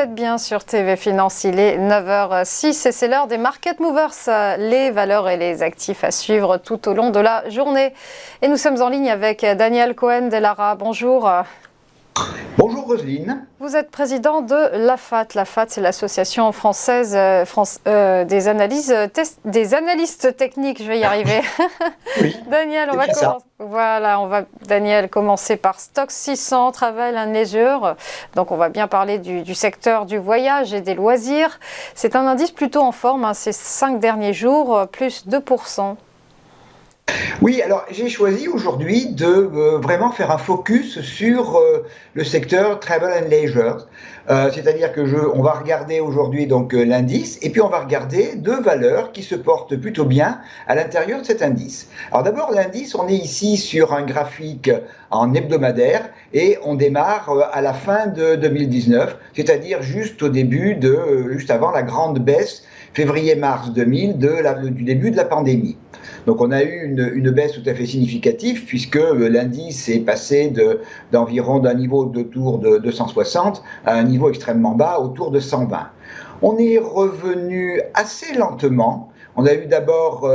êtes bien sur TV Finance, il est 9h06 et c'est l'heure des Market Movers, les valeurs et les actifs à suivre tout au long de la journée. Et nous sommes en ligne avec Daniel Cohen-Delara. Bonjour. Bonjour Roselyne. Vous êtes président de l'AFAT. L'AFAT, c'est l'association française des analystes techniques. Je vais y arriver. Oui, Daniel, on va Daniel commencer par Stoxx 600, Travel & Leisure. Donc on va bien parler du secteur du voyage et des loisirs. C'est un indice plutôt en forme, ces 5 derniers jours, plus 2%. Oui, alors j'ai choisi aujourd'hui de vraiment faire un focus sur le secteur Travel & Leisure. C'est-à-dire que on va regarder aujourd'hui donc l'indice et puis on va regarder deux valeurs qui se portent plutôt bien à l'intérieur de cet indice. Alors d'abord l'indice, on est ici sur un graphique en hebdomadaire et on démarre à la fin de 2019, c'est-à-dire juste avant la grande baisse février-mars 2000 du début de la pandémie. Donc on a eu une baisse tout à fait significative puisque l'indice est passé d'environ d'un niveau d'autour de 260 à un niveau extrêmement bas autour de 120. On est revenu assez lentement. On a eu d'abord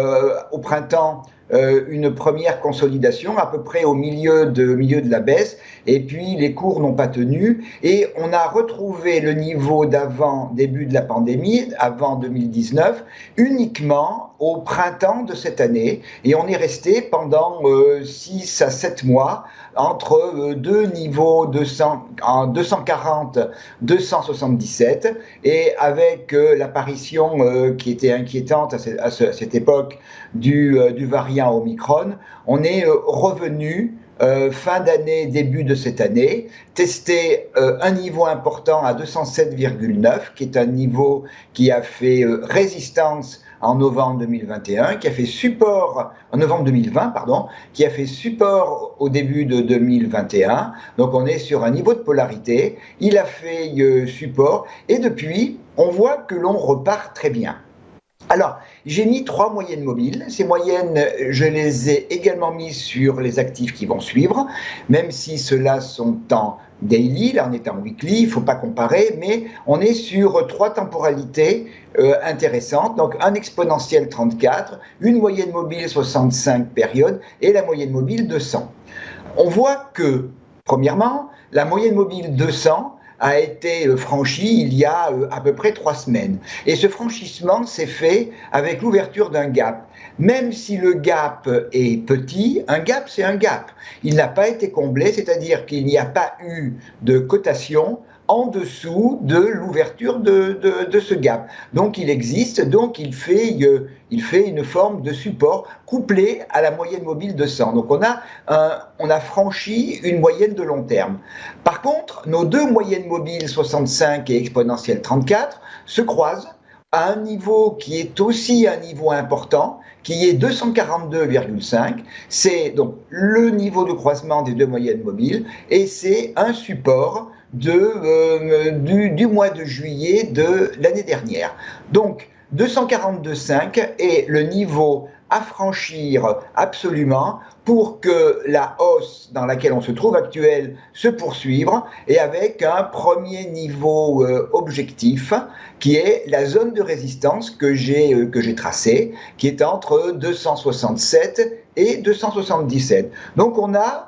au printemps une première consolidation à peu près au milieu de la baisse et puis les cours n'ont pas tenu et on a retrouvé le niveau d'avant début de la pandémie, avant 2019, uniquement au printemps de cette année et on est resté pendant 6 à 7 mois entre deux niveaux en 240, 277 et avec l'apparition qui était inquiétante à cette époque du variant Omicron, on est revenu fin d'année, début de cette année, tester un niveau important à 207,9, qui est un niveau qui a fait résistance en novembre 2021, qui a fait support en novembre 2020, qui a fait support au début de 2021. Donc on est sur un niveau de polarité. Il a fait support et depuis, on voit que l'on repart très bien. Alors, j'ai mis 3 moyennes mobiles. Ces moyennes, je les ai également mises sur les actifs qui vont suivre, même si ceux-là sont en daily, là on est en weekly, il ne faut pas comparer, mais on est sur 3 temporalités intéressantes, donc un exponentiel 34, une moyenne mobile 65 périodes et la moyenne mobile 200. On voit que, premièrement, la moyenne mobile 200 a été franchi il y a à peu près 3 semaines. Et ce franchissement s'est fait avec l'ouverture d'un gap. Même si le gap est petit, un gap c'est un gap. Il n'a pas été comblé, c'est-à-dire qu'il n'y a pas eu de cotation en dessous de l'ouverture de ce gap. Donc il existe, donc il fait une forme de support couplé à la moyenne mobile de 100. Donc on a franchi une moyenne de long terme. Par contre, nos deux moyennes mobiles 65 et exponentielle 34 se croisent à un niveau qui est aussi un niveau important, qui est 242,5. C'est donc le niveau de croisement des deux moyennes mobiles et c'est un support du mois de juillet de l'année dernière. Donc 242,5 est le niveau à franchir absolument pour que la hausse dans laquelle on se trouve actuelle se poursuive et avec un premier niveau objectif qui est la zone de résistance que j'ai tracée, qui est entre 267 et 277. Donc on a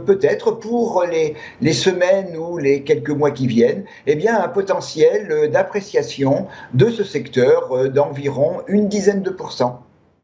peut-être pour les semaines ou les quelques mois qui viennent, eh bien un potentiel d'appréciation de ce secteur d'environ une dizaine de pourcents.